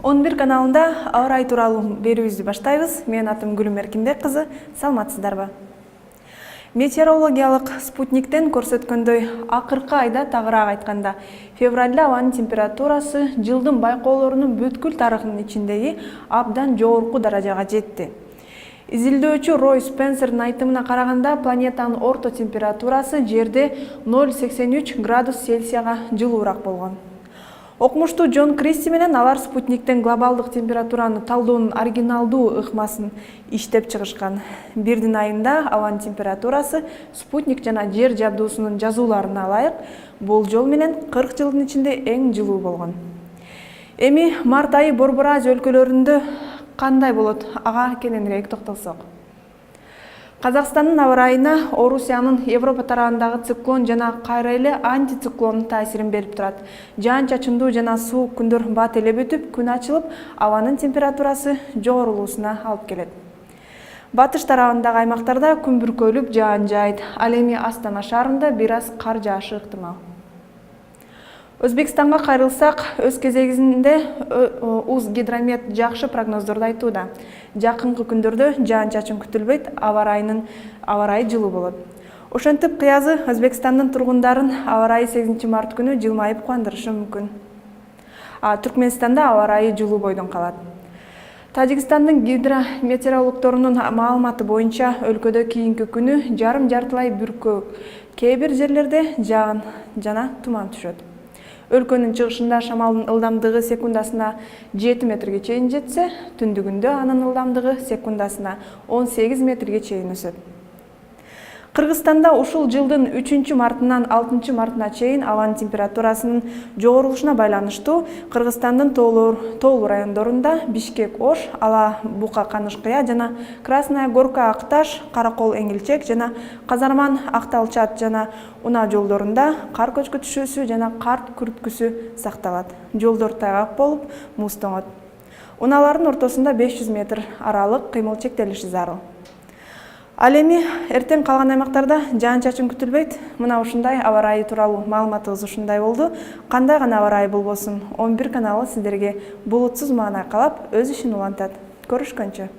11 каналында ауа райы тууралуу берүүбүздү баштайбыз. Менин атым Гүлүм Эркинбек кызы. Саламатсыздарбы? Метеорологиялык спутниктен көрсөткөндөй, акыркы айда тагыраак айтканда, февралда абанын температурасы жылдын байкоолорунун бүткүл тарыхынын ичиндеги абдан жогорку даражага жетти. Изилдөөчү Рой Спенсердин айтымына караганда, планетанын орто температурасы жерде 0,83 градус Цельсияга жылуураак болгон. Окумуштуу Джон Кристи менен алар спутниктен глобалдык температураны талдоонун оригиналдуу ыкмасын иштеп чыгышкан. Бирдин айында абанын температурасы спутник жана жер жабдуусунун жазууларына ылайык болжол менен 40 жылдын ичинде эң жылуу болгон. Эми март айы Борбор Азия өлкөлөрүндө кандай болот? Ага кененирээк токтолсок. Казакстандын аба райына Орусиянын Европа тарабындагы циклон жана кайра эле антициклондун таасирин берип турат. Жаан-чачындуу жана суук күндөр бат эле бүтүп, күн ачылып, абанын температурасы жогорулуусуна алып келет. Батыш тарабындагы аймактарда күн бүркөлүп жаан жаайт. Ал эми Астана шаарында бир аз кар жаашы ыктымал. Өзбекстанга кайрылсак, өз кезегинде Узгидромет жакшы прогноздорду айтууда. Жакынкы күндөрдө жаан-чачын күтүлбөйт, аба райы жылуу болот. Ошентип, кыязы Өзбекстандын тургундарын аба райы 8 март күнү жылмайып кубандырышы мүмкүн. Түркменстанда аба райы жылуу бойдон калат. Тажикстандын гидрометеорологторунун маалыматы боюнча, өлкөдө кийинки күнү жарым-жартылай бүркөө, кээ бир жерлерде жаан жана туман түшөт. Өлкөнүн чыгышында шамалдын ылдамдыгы секундасына 7 метрге чейин жетсе, түндүгүндө анын ылдамдыгы секундасына 18 метрге чейин өсөт. Кыргызстанда ушул жылдын 3 мартынан 6 мартына чейин абанын температурасынын жогорулушуна байланыштуу Кыргызстандын тоолуу райондорунда Бишкек Ош, Ала Бука Канышкыя жана Красная Горка Акташ, Каракол Эңилчек жана Казарман Акталчат жана унаа жолдорунда кар көчкү жана кар күрүткүсү сакталат. Жолдор тайгак болуп, муз тоңот. Унаалардын ортосунда 500 метр аралык кыймыл чектелиши зарыл. Ал эми эртең калган аймактарда жаан-чачын күтүлбөйт. Мына ушундай аба райы тууралуу маалыматыбыз ушундай болду. Кандай гана аба райы болбосун, 11 каналы сиздерге булутсуз маанай каалап, өз ишин улантат. Көрүшкөнчө.